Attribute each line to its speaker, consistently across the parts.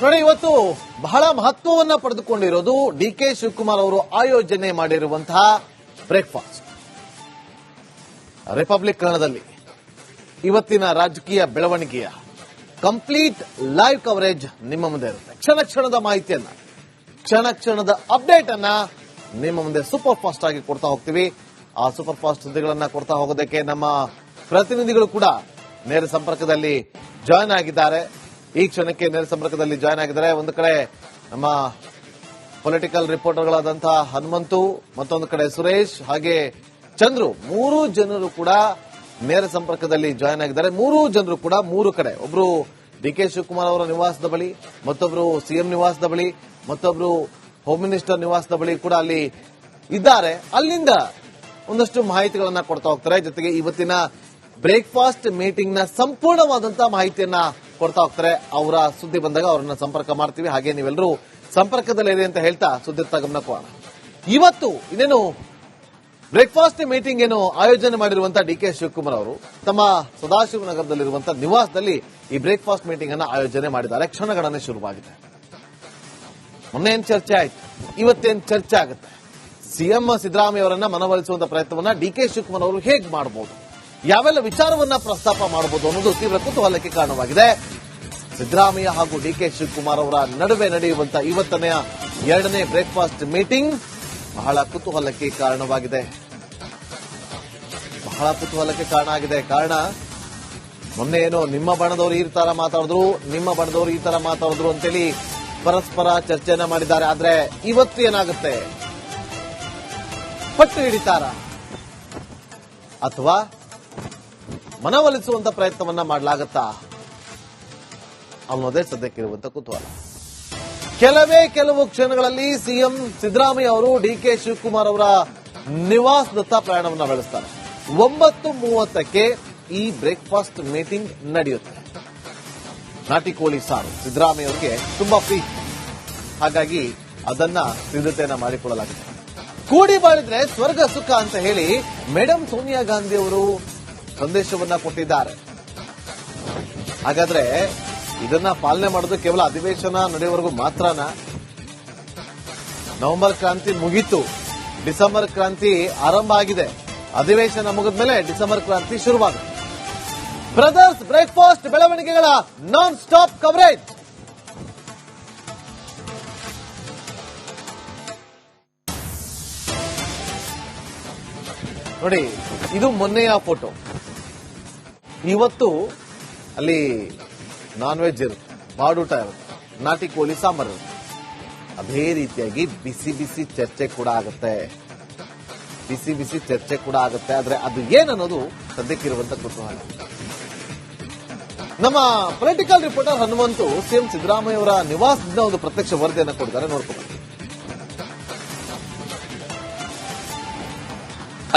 Speaker 1: ನೋಡಿ, ಇವತ್ತು ಬಹಳ ಮಹತ್ವವನ್ನ ಪಡೆದುಕೊಂಡಿರೋದು ಡಿಕೆ ಶಿವಕುಮಾರ್ ಅವರು ಆಯೋಜನೆ ಮಾಡಿರುವಂತಹ ಬ್ರೇಕ್ಫಾಸ್ಟ್. ರಿಪಬ್ಲಿಕ್ ಕನ್ನಡದಲ್ಲಿ ಇವತ್ತಿನ ರಾಜಕೀಯ ಬೆಳವಣಿಗೆಯ ಕಂಪ್ಲೀಟ್ ಲೈವ್ ಕವರೇಜ್ ನಿಮ್ಮ ಮುಂದೆ ಇರುತ್ತೆ. ಕ್ಷಣ ಕ್ಷಣದ ಮಾಹಿತಿಯನ್ನ, ಕ್ಷಣ ಕ್ಷಣದ ಅಪ್ಡೇಟ್ ಅನ್ನ ನಿಮ್ಮ ಮುಂದೆ ಸೂಪರ್ ಫಾಸ್ಟ್ ಆಗಿ ಕೊಡ್ತಾ ಹೋಗ್ತೀವಿ. ಆ ಸೂಪರ್ ಫಾಸ್ಟ್ ಸುದ್ದಿಗಳನ್ನ ಕೊಡ್ತಾ ಹೋಗೋದಕ್ಕೆ ನಮ್ಮ ಪ್ರತಿನಿಧಿಗಳು ಕೂಡ ನೇರ ಸಂಪರ್ಕದಲ್ಲಿ ಜಾಯ್ನ್ ಆಗಿದ್ದಾರೆ. ಈ ಕ್ಷಣಕ್ಕೆ ನೇರ ಸಂಪರ್ಕದಲ್ಲಿ ಜಾಯ್ನ್ ಆಗಿದ್ದಾರೆ. ಒಂದು ಕಡೆ ನಮ್ಮ ಪೊಲಿಟಿಕಲ್ ರಿಪೋರ್ಟರ್ಗಳಾದಂತಹ ಹನುಮಂತು, ಮತ್ತೊಂದು ಕಡೆ ಸುರೇಶ್, ಹಾಗೆ ಚಂದ್ರು, ಮೂರು ಜನರು ಕೂಡ ನೇರ ಸಂಪರ್ಕದಲ್ಲಿ ಜಾಯ್ನ್ ಆಗಿದ್ದಾರೆ. ಮೂರು ಜನರು ಕೂಡ ಮೂರು ಕಡೆ, ಒಬ್ರು ಡಿಕೆ ಶಿವಕುಮಾರ್ ಅವರ ನಿವಾಸದ ಬಳಿ, ಮತ್ತೊಬ್ರು ಸಿಎಂ ನಿವಾಸದ ಬಳಿ, ಮತ್ತೊಬ್ರು ಹೋಮ್ ಮಿನಿಸ್ಟರ್ ನಿವಾಸದ ಬಳಿ ಕೂಡ ಅಲ್ಲಿ ಇದ್ದಾರೆ. ಅಲ್ಲಿಂದ ಒಂದಷ್ಟು ಮಾಹಿತಿಗಳನ್ನ ಕೊಡ್ತಾ ಹೋಗ್ತಾರೆ. ಜೊತೆಗೆ ಇವತ್ತಿನ ಬ್ರೇಕ್ಫಾಸ್ಟ್ ಮೀಟಿಂಗ್ ನ ಸಂಪೂರ್ಣವಾದಂತಹ ಮಾಹಿತಿಯನ್ನ ಕೊಡ್ತಾ ಹೋಗ್ತಾರೆ. ಅವರ ಸುದ್ದಿ ಬಂದಾಗ ಅವರನ್ನ ಸಂಪರ್ಕ ಮಾಡ್ತೀವಿ. ಹಾಗೆ ನೀವೆಲ್ಲರೂ ಸಂಪರ್ಕದಲ್ಲಿರಿ ಅಂತ ಹೇಳ್ತಾ ಸುದ್ದಿ ಗಮನ ಕೊಡೋಣ. ಇವತ್ತು ಇನ್ನೇನು ಬ್ರೇಕ್ಫಾಸ್ಟ್ ಮೀಟಿಂಗ್ ಏನು ಆಯೋಜನೆ ಮಾಡಿರುವಂತಹ ಡಿಕೆ ಶಿವಕುಮಾರ್ ಅವರು ತಮ್ಮ ಸದಾಶಿವನಗರದಲ್ಲಿರುವಂತಹ ನಿವಾಸದಲ್ಲಿ ಈ ಬ್ರೇಕ್ಫಾಸ್ಟ್ ಮೀಟಿಂಗ್ ಅನ್ನ ಆಯೋಜನೆ ಮಾಡಿದ್ದಾರೆ. ಕ್ಷಣಗಣನೆ ಶುರುವಾಗಿದೆ. ಮೊನ್ನೆ ಏನ್ ಚರ್ಚೆ ಆಯ್ತು, ಇವತ್ತೇನ್ ಚರ್ಚೆ ಆಗುತ್ತೆ, ಸಿಎಂ ಸಿದ್ದರಾಮಯ್ಯ ಅವರನ್ನ ಮನವೊಲಿಸುವಂತ ಪ್ರಯತ್ನವನ್ನ ಡಿಕೆ ಶಿವಕುಮಾರ್ ಅವರು ಹೇಗೆ ಮಾಡಬಹುದು, ಯಾವೆಲ್ಲ ವಿಚಾರವನ್ನ ಪ್ರಸ್ತಾಪ ಮಾಡಬಹುದು ಅನ್ನೋದು ತೀವ್ರ ಕುತೂಹಲಕ್ಕೆ ಕಾರಣವಾಗಿದೆ. ಸಿದ್ದರಾಮಯ್ಯ ಹಾಗೂ ಡಿಕೆ ಶಿವಕುಮಾರ್ ಅವರ ನಡುವೆ ನಡೆಯುವಂತಹ ಇವತ್ತನೆಯ ಎರಡನೇ ಬ್ರೇಕ್ಫಾಸ್ಟ್ ಮೀಟಿಂಗ್ ಬಹಳ ಕುತೂಹಲಕ್ಕೆ ಕಾರಣವಾಗಿದೆ. ಬಹಳ ಕುತೂಹಲಕ್ಕೆ ಕಾರಣ ಆಗಿದೆ. ಕಾರಣ ಮೊನ್ನೆ ಏನೋ ನಿಮ್ಮ ಬಣದವರು ಈ ತರ ಮಾತಾಡಿದ್ರು, ನಿಮ್ಮ ಬಣದವರು ಈ ತರ ಮಾತಾಡಿದ್ರು ಅಂತೇಳಿ ಪರಸ್ಪರ ಚರ್ಚೆಯನ್ನ ಮಾಡಿದ್ದಾರೆ. ಆದ್ರೆ ಇವತ್ತು ಏನಾಗುತ್ತೆ, ಪಟ್ಟು ಹಿಡಿತಾರ ಅಥವಾ ಮನವೊಲಿಸುವಂತ ಪ್ರಯತ್ನವನ್ನ ಮಾಡಲಾಗತ್ತಾ ಅನ್ನೋದೇ ಸದ್ಯಕ್ಕಿರುವಂತ ಕುತೂಹಲ. ಕೆಲವು ಕ್ಷಣಗಳಲ್ಲಿ ಸಿಎಂ ಸಿದ್ದರಾಮಯ್ಯ ಅವರು ಡಿಕೆ ಶಿವಕುಮಾರ್ ಅವರ ನಿವಾಸದತ್ತ ಪ್ರಯಾಣವನ್ನ ಬೆಳೆಸ್ತಾರೆ. 9:30ಕ್ಕೆ ಈ ಬ್ರೇಕ್ಫಾಸ್ಟ್ ಮೀಟಿಂಗ್ ನಡೆಯುತ್ತೆ. ನಾಟಿ ಕೋಳಿ ಸಾರು ಸಿದ್ದರಾಮಯ್ಯ ಅವರಿಗೆ ತುಂಬಾ ಪ್ರೀತಿ, ಹಾಗಾಗಿ ಅದನ್ನ ಸಿದ್ಧತೆಯನ್ನ ಮಾಡಿಕೊಳ್ಳಲಾಗಿದೆ. ಕೂಡಿ ಬಾಳಿದ್ರೆ ಸ್ವರ್ಗ ಸುಖ ಅಂತ ಹೇಳಿ ಮೇಡಮ್ ಸೋನಿಯಾ ಗಾಂಧಿ ಅವರು ಸಂದೇಶವನ್ನ ಕೊಟ್ಟಿದ್ದಾರೆ. ಹಾಗಾದ್ರೆ ಇದನ್ನ ಪಾಲನೆ ಮಾಡೋದು ಕೇವಲ ಅಧಿವೇಶನ ನಡೆಯುವವರೆಗೂ ಮಾತ್ರನಾ? ನವೆಂಬರ್ ಕ್ರಾಂತಿ ಮುಗೀತು, ಡಿಸೆಂಬರ್ ಕ್ರಾಂತಿ ಆರಂಭ ಆಗಿದೆ. ಅಧಿವೇಶನ ಮುಗಿದ್ಮೇಲೆ ಡಿಸೆಂಬರ್ ಕ್ರಾಂತಿ ಶುರುವಾಗುತ್ತೆ. ಬ್ರದರ್ಸ್ ಬ್ರೇಕ್ಫಾಸ್ಟ್ ಬೆಳವಣಿಗೆಗಳ ನಾನ್ ಸ್ಟಾಪ್ ಕವರೇಜ್. ನೋಡಿ, ಇದು ಮೊನ್ನೆಯ ಫೋಟೋ. ಇವತ್ತು ಅಲ್ಲಿ ನಾನ್ ವೆಜ್ ಇರುತ್ತೆ, ಬಾಡೂಟ ಇರುತ್ತೆ, ನಾಟಿ ಕೋಳಿ ಸಾಂಬಾರು ಇರುತ್ತೆ. ಅದೇ ರೀತಿಯಾಗಿ ಬಿಸಿ ಬಿಸಿ ಚರ್ಚೆ ಕೂಡ ಆಗುತ್ತೆ. ಆದ್ರೆ ಅದು ಏನನ್ನೋದು ಸದ್ಯಕ್ಕಿರುವಂತ ಕುತೂಹಲ. ನಮ್ಮ political reporter Hanumanthu CM Siddaramaiah ಅವರ ನಿವಾಸದಿಂದ ಒಂದು ಪ್ರತ್ಯಕ್ಷ ವರದಿಯನ್ನು ಕೊಡ್ತಾರೆ, ನೋಡ್ಕೊಂಡು.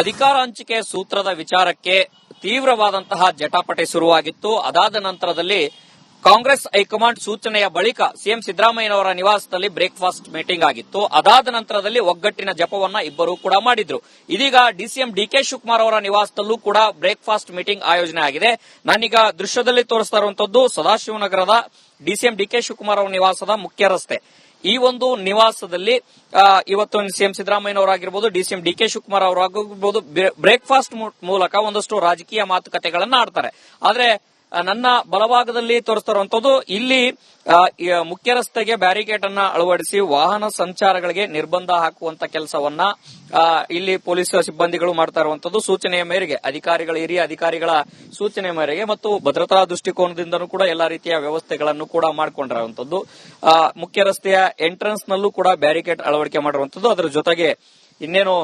Speaker 2: ಅಧಿಕಾರ ಹಂಚಿಕೆ ಸೂತ್ರದ ವಿಚಾರಕ್ಕೆ ತೀವ್ರವಾದಂತಹ ಜಟಾಪಟಿ ಶುರುವಾಗಿತ್ತು. ಅದಾದ ನಂತರದಲ್ಲಿ ಕಾಂಗ್ರೆಸ್ ಹೈಕಮಾಂಡ್ ಸೂಚನೆಯ ಬಳಿಕ ಸಿಎಂ ಸಿದ್ದರಾಮಯ್ಯನವರ ನಿವಾಸದಲ್ಲಿ ಬ್ರೇಕ್ಫಾಸ್ಟ್ ಮೀಟಿಂಗ್ ಆಗಿತ್ತು. ಅದಾದ ನಂತರದಲ್ಲಿ ಒಗ್ಗಟ್ಟಿನ ಜಪವನ್ನ ಇಬ್ಬರು ಕೂಡ ಮಾಡಿದ್ರು. ಇದೀಗ ಡಿಸಿಎಂ ಡಿಕೆ ಶಿವಕುಮಾರ್ ಅವರ ನಿವಾಸದಲ್ಲೂ ಕೂಡ ಬ್ರೇಕ್ಫಾಸ್ಟ್ ಮೀಟಿಂಗ್ ಆಯೋಜನೆ ಆಗಿದೆ. ನಾನೀಗ ದೃಶ್ಯದಲ್ಲಿ ತೋರಿಸ್ತಾ ಇರುವಂತದ್ದು ಸದಾಶಿವನಗರದ ಡಿಸಿಎಂ ಡಿಕೆ ಶಿವಕುಮಾರ್ ಅವರ ನಿವಾಸದ ಮುಖ್ಯ ರಸ್ತೆ. ಈ ಒಂದು ನಿವಾಸದಲ್ಲಿ ಇವತ್ತು ಸಿಎಂ ಸಿದ್ದರಾಮಯ್ಯನವರಾಗಿರ್ಬೋದು, ಡಿಸಿಎಂ ಡಿಕೆ ಶಿವಕುಮಾರ್ ಅವರಾಗಿರ್ಬೋದು ಬ್ರೇಕ್ಫಾಸ್ಟ್ ಮೂಲಕ ಒಂದಷ್ಟು ರಾಜಕೀಯ ಮಾತುಕತೆಗಳನ್ನ ಆಡ್ತಾರೆ. ಆದ್ರೆ ನನ್ನ ಬಲಭಾಗದಲ್ಲಿ ತೋರಿಸ್ತಾ ಇರುವಂತದ್ದು ಇಲ್ಲಿ ಮುಖ್ಯ ರಸ್ತೆಗೆ ಬ್ಯಾರಿಕೇಡ್ ಅನ್ನ ಅಳವಡಿಸಿ ವಾಹನ ಸಂಚಾರಗಳಿಗೆ ನಿರ್ಬಂಧ ಹಾಕುವಂತ ಕೆಲಸವನ್ನ ಇಲ್ಲಿ ಪೊಲೀಸ್ ಸಿಬ್ಬಂದಿಗಳು ಮಾಡ್ತಾ ಇರುವಂತದ್ದು. ಸೂಚನೆಯ ಮೇರೆಗೆ ಹಿರಿಯ ಅಧಿಕಾರಿಗಳ ಸೂಚನೆ ಮೇರೆಗೆ ಮತ್ತು ಭದ್ರತಾ ದೃಷ್ಟಿಕೋನದಿಂದನೂ ಕೂಡ ಎಲ್ಲಾ ರೀತಿಯ ವ್ಯವಸ್ಥೆಗಳನ್ನು ಕೂಡ ಮಾಡಿಕೊಂಡಿರುವಂತದ್ದು. ಮುಖ್ಯ ರಸ್ತೆಯ ಎಂಟ್ರೆನ್ಸ್ ನಲ್ಲೂ ಕೂಡ ಬ್ಯಾರಿಕೇಡ್ ಅಳವಡಿಕೆ ಮಾಡಿರುವಂತದ್ದು. ಅದರ ಜೊತೆಗೆ ಇನ್ನೇನು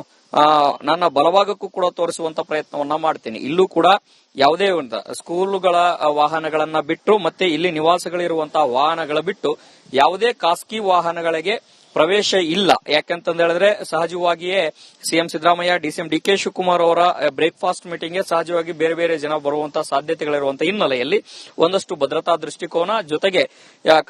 Speaker 2: ನನ್ನ ಬಲಭಾಗಕ್ಕೂ ಕೂಡ ತೋರಿಸುವಂತ ಪ್ರಯತ್ನವನ್ನ ಮಾಡ್ತೀನಿ. ಇಲ್ಲೂ ಕೂಡ ಯಾವುದೇ ಒಂದು ಸ್ಕೂಲುಗಳ ವಾಹನಗಳನ್ನ ಬಿಟ್ಟು ಮತ್ತೆ ಇಲ್ಲಿ ನಿವಾಸಗಳಿರುವಂತಹ ವಾಹನಗಳ ಬಿಟ್ಟು ಯಾವುದೇ ಖಾಸಗಿ ವಾಹನಗಳಿಗೆ ಪ್ರವೇಶ ಇಲ್ಲ. ಯಾಕಂತ ಹೇಳಿದ್ರೆ ಸಹಜವಾಗಿಯೇ ಸಿಎಂ ಸಿದ್ದರಾಮಯ್ಯ, ಡಿಸಿಎಂ ಡಿಕೆ ಶಿವಕುಮಾರ್ ಅವರ ಬ್ರೇಕ್ಫಾಸ್ಟ್ ಮೀಟಿಂಗ್ಗೆ ಸಹಜವಾಗಿ ಬೇರೆ ಬೇರೆ ಜನ ಬರುವಂತಹ ಸಾಧ್ಯತೆಗಳಿರುವಂತಹ ಹಿನ್ನೆಲೆಯಲ್ಲಿ ಒಂದಷ್ಟು ಭದ್ರತಾ ದೃಷ್ಟಿಕೋನ ಜೊತೆಗೆ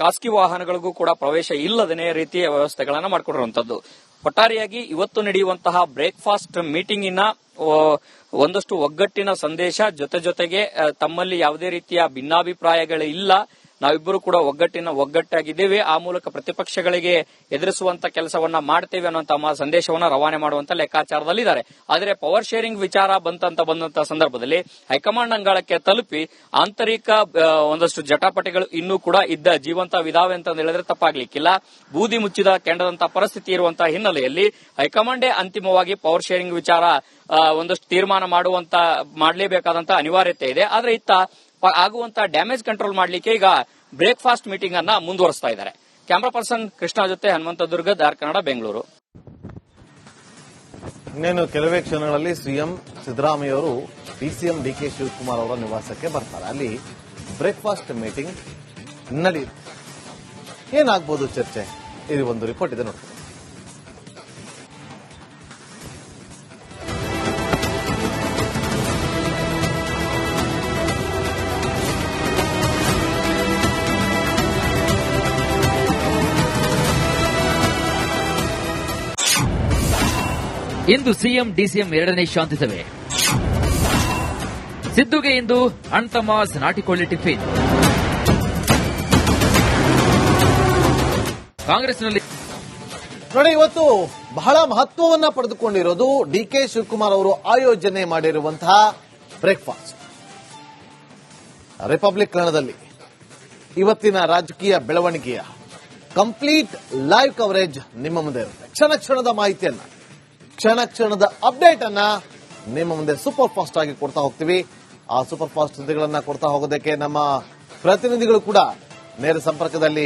Speaker 2: ಖಾಸಗಿ ವಾಹನಗಳಿಗೂ ಕೂಡ ಪ್ರವೇಶ ಇಲ್ಲದನೇ ರೀತಿಯ ವ್ಯವಸ್ಥೆಗಳನ್ನ ಮಾಡಿಕೊಂಡಿರುವಂತದ್ದು. ಒಟ್ಟಾರೆಯಾಗಿ ಇವತ್ತು ನಡೆಯುವಂತಹ ಬ್ರೇಕ್ಫಾಸ್ಟ್ ಮೀಟಿಂಗಿನ ಒಂದಷ್ಟು ಒಗ್ಗಟ್ಟಿನ ಸಂದೇಶ ಜೊತೆಗೆ ತಮ್ಮಲ್ಲಿ ಯಾವುದೇ ರೀತಿಯ ಭಿನ್ನಾಭಿಪ್ರಾಯಗಳಿಲ್ಲ, ನಾವಿಬ್ಬರು ಕೂಡ ಒಗ್ಗಟ್ಟಾಗಿದ್ದೇವೆ, ಆ ಮೂಲಕ ಪ್ರತಿಪಕ್ಷಗಳಿಗೆ ಎದುರಿಸುವಂತ ಕೆಲಸವನ್ನ ಮಾಡ್ತೇವೆ ಅನ್ನುವಂತ ಸಂದೇಶವನ್ನ ರವಾನೆ ಮಾಡುವಂತ ಲೆಕ್ಕಾಚಾರದಲ್ಲಿದ್ದಾರೆ. ಆದರೆ ಪವರ್ ಶೇರಿಂಗ್ ವಿಚಾರ ಬಂದಂತ ಸಂದರ್ಭದಲ್ಲಿ ಹೈಕಮಾಂಡ್ ಅಂಗಳಕ್ಕೆ ತಲುಪಿ ಆಂತರಿಕ ಒಂದಷ್ಟು ಜಟಾಪಟಿಗಳು ಇನ್ನೂ ಕೂಡ ಜೀವಂತವಿದಾವೆ ಅಂತ ಹೇಳಿದ್ರೆ ತಪ್ಪಾಗ್ಲಿಕ್ಕಿಲ್ಲ. ಬೂದಿ ಮುಚ್ಚಿದ ಕೆಂಡದಂತ ಪರಿಸ್ಥಿತಿ ಇರುವಂತಹ ಹಿನ್ನೆಲೆಯಲ್ಲಿ ಹೈಕಮಾಂಡೇ ಅಂತಿಮವಾಗಿ ಪವರ್ ಶೇರಿಂಗ್ ವಿಚಾರ ಒಂದಷ್ಟು ತೀರ್ಮಾನ ಮಾಡಲೇಬೇಕಾದಂತಹ ಅನಿವಾರ್ಯತೆ ಇದೆ. ಆದ್ರೆ ಇತ್ತ ಆಗುವಂತ ಡ್ಯಾಮೇಜ್ ಕಂಟ್ರೋಲ್ ಮಾಡಲಿಕ್ಕೆ ಈಗ ಬ್ರೇಕ್ಫಾಸ್ಟ್ ಮೀಟಿಂಗ್ ಅನ್ನ ಮುಂದುವರಿಸ್ತಾ ಇದ್ದಾರೆ. ಕ್ಯಾಮರಾ ಪರ್ಸನ್ ಕೃಷ್ಣ ಜೊತೆ ಹನುಮಂತ ದುರ್ಗ, ದಾರ್ ಕನ್ನಡ, ಬೆಂಗಳೂರು.
Speaker 1: ಇನ್ನೇನು ಕೆಲವೇ ಕ್ಷಣಗಳಲ್ಲಿ ಸಿಎಂ ಸಿದ್ದರಾಮಯ್ಯ ಅವರು ಡಿಸಿಎಂ ಡಿಕೆ ಶಿವಕುಮಾರ್ ಅವರ ನಿವಾಸಕ್ಕೆ ಬರ್ತಾರೆ. ಅಲ್ಲಿ ಬ್ರೇಕ್ಫಾಸ್ಟ್ ಮೀಟಿಂಗ್ ನಡೆಯುತ್ತೆ. ಏನಾಗಬಹುದು ಚರ್ಚೆ? ಇದು ಒಂದು ರಿಪೋರ್ಟ್ ಇದೆ ನೋಡಿ.
Speaker 3: ಇಂದು ಸಿಎಂ ಡಿಸಿಎಂ ಎರಡನೇ ಶಾಂತಿ ಸಭೆ. ಸಿದ್ದುಗೆ ಇಂದು ಅಣ್ತಮಾಸ್ ನಾಟಿಕೊಳ್ಳಿ ಟಿಫಿನ್. ಕಾಂಗ್ರೆಸ್ನಲ್ಲಿ
Speaker 1: ನೋಡಿ, ಇವತ್ತು ಬಹಳ ಮಹತ್ವವನ್ನ ಪಡೆದುಕೊಂಡಿರೋದು ಡಿಕೆ ಶಿವಕುಮಾರ್ ಅವರು ಆಯೋಜನೆ ಮಾಡಿರುವಂತಹ ಬ್ರೇಕ್ಫಾಸ್ಟ್. ರಿಪಬ್ಲಿಕ್ ಕನ್ನಡದಲ್ಲಿ ಇವತ್ತಿನ ರಾಜಕೀಯ ಬೆಳವಣಿಗೆಯ ಕಂಪ್ಲೀಟ್ ಲೈವ್ ಕವರೇಜ್ ನಿಮ್ಮ ಮುಂದೆ ಇರುತ್ತೆ. ಕ್ಷಣ ಕ್ಷಣದ ಮಾಹಿತಿಯನ್ನ, ಕ್ಷಣ ಕ್ಷಣದ ಅಪ್ಡೇಟ್ ಅನ್ನ ನಿಮ್ಮ ಮುಂದೆ ಸೂಪರ್ ಫಾಸ್ಟ್ ಆಗಿ ಕೊಡ್ತಾ ಹೋಗ್ತೀವಿ. ಆ ಸೂಪರ್ ಫಾಸ್ಟ್ ಸುದ್ದಿಗಳನ್ನ ಕೊಡ್ತಾ ಹೋಗೋದಕ್ಕೆ ನಮ್ಮ ಪ್ರತಿನಿಧಿಗಳು ಕೂಡ ನೇರ ಸಂಪರ್ಕದಲ್ಲಿ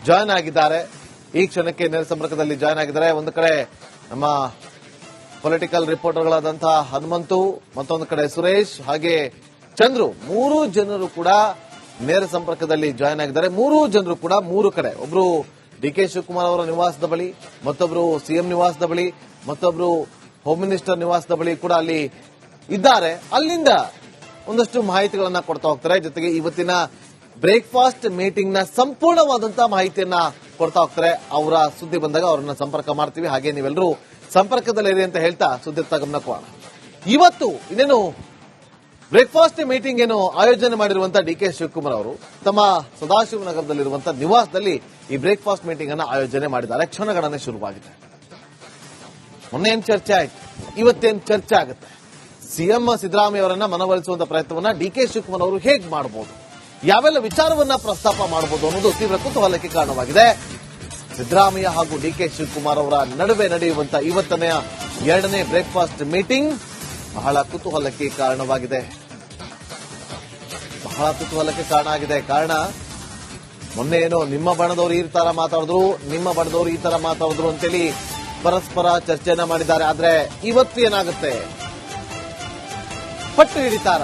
Speaker 1: ಜಾಯ್ನ್ ಆಗಿದ್ದಾರೆ. ಈ ಕ್ಷಣಕ್ಕೆ ನೇರ ಸಂಪರ್ಕದಲ್ಲಿ ಜಾಯ್ನ್ ಆಗಿದ್ದಾರೆ. ಒಂದು ಕಡೆ ನಮ್ಮ ಪೊಲಿಟಿಕಲ್ ರಿಪೋರ್ಟರ್ಗಳಾದಂತಹ ಹನುಮಂತು, ಮತ್ತೊಂದು ಕಡೆ ಸುರೇಶ್, ಹಾಗೆ ಚಂದ್ರು, ಮೂರು ಜನರು ಕೂಡ ನೇರ ಸಂಪರ್ಕದಲ್ಲಿ ಜಾಯ್ನ್ ಆಗಿದ್ದಾರೆ. ಮೂರು ಜನರು ಕೂಡ ಮೂರು ಕಡೆ, ಒಬ್ರು ಡಿಕೆ ಶಿವಕುಮಾರ್ ಅವರ ನಿವಾಸದ ಬಳಿ, ಮತ್ತೊಬ್ರು ಸಿಎಂ ನಿವಾಸದ ಬಳಿ, ಮತ್ತೊಬ್ರು ಹೋಮ್ ಮಿನಿಸ್ಟರ್ ನಿವಾಸದ ಬಳಿ ಕೂಡ ಅಲ್ಲಿ ಇದ್ದಾರೆ. ಅಲ್ಲಿಂದ ಒಂದಷ್ಟು ಮಾಹಿತಿಗಳನ್ನ ಕೊಡ್ತಾ ಹೋಗ್ತಾರೆ. ಜೊತೆಗೆ ಇವತ್ತಿನ ಬ್ರೇಕ್ಫಾಸ್ಟ್ ಮೀಟಿಂಗ್ ನ ಸಂಪೂರ್ಣವಾದಂತಹ ಮಾಹಿತಿಯನ್ನ ಕೊಡ್ತಾ ಹೋಗ್ತಾರೆ. ಅವರ ಸುದ್ದಿ ಬಂದಾಗ ಅವರನ್ನ ಸಂಪರ್ಕ ಮಾಡ್ತೀವಿ. ಹಾಗೆ ನೀವೆಲ್ಲರೂ ಸಂಪರ್ಕದಲ್ಲಿರಿ ಅಂತ ಹೇಳ್ತಾ ಸುದ್ದಿತ್ತ ಗಮನಕ್ಕೆ ಹೋಗೋಣ. ಇವತ್ತು ಇನ್ನೇನು ಬ್ರೇಕ್ಫಾಸ್ಟ್ ಮೀಟಿಂಗ್ ಏನು ಆಯೋಜನೆ ಮಾಡಿರುವಂತಹ ಡಿಕೆ ಶಿವಕುಮಾರ್ ಅವರು ತಮ್ಮ ಸದಾಶಿವನಗರದಲ್ಲಿರುವಂತಹ ನಿವಾಸದಲ್ಲಿ ಈ ಬ್ರೇಕ್ಫಾಸ್ಟ್ ಮೀಟಿಂಗ್ ಅನ್ನ ಆಯೋಜನೆ ಮಾಡಿದ್ದಾರೆ. ಕ್ಷಣಗಣನೆ ಶುರುವಾಗಿದೆ. ಮೊನ್ನೆ ಏನ್ ಚರ್ಚೆ ಆಯ್ತು, ಇವತ್ತೇನ್ ಚರ್ಚೆ ಆಗುತ್ತೆ? ಸಿಎಂ ಸಿದ್ದರಾಮಯ್ಯ ಅವರನ್ನ ಮನವೊಲಿಸುವಂತಹ ಪ್ರಯತ್ನವನ್ನ ಡಿಕೆ ಶಿವಕುಮಾರ್ ಅವರು ಹೇಗೆ ಮಾಡಬಹುದು, ಯಾವೆಲ್ಲ ವಿಚಾರವನ್ನ ಪ್ರಸ್ತಾಪ ಮಾಡಬಹುದು ಅನ್ನೋದು ತೀವ್ರ ಕುತೂಹಲಕ್ಕೆ ಕಾರಣವಾಗಿದೆ. ಸಿದ್ದರಾಮಯ್ಯ ಹಾಗೂ ಡಿಕೆ ಶಿವಕುಮಾರ್ ಅವರ ನಡುವೆ ನಡೆಯುವಂತಹ ಇವತ್ತನೆಯ ಎರಡನೇ ಬ್ರೇಕ್ಫಾಸ್ಟ್ ಮೀಟಿಂಗ್ ಬಹಳ ಕುತೂಹಲಕ್ಕೆ ಕಾರಣವಾಗಿದೆ. ಕಾರಣ ಮೊನ್ನೆ ಏನೋ ನಿಮ್ಮ ಬಣದವರು ಈ ತರ ಮಾತಾಡಿದ್ರು, ನಿಮ್ಮ ಬಣದವರು ಈ ತರ ಮಾತಾಡಿದ್ರು ಅಂತೇಳಿ ಪರಸ್ಪರ ಚರ್ಚೆಯನ್ನ ಮಾಡಿದ್ದಾರೆ. ಆದ್ರೆ ಇವತ್ತು ಏನಾಗುತ್ತೆ? ಪಟ್ಟು ಹಿಡಿತಾರ?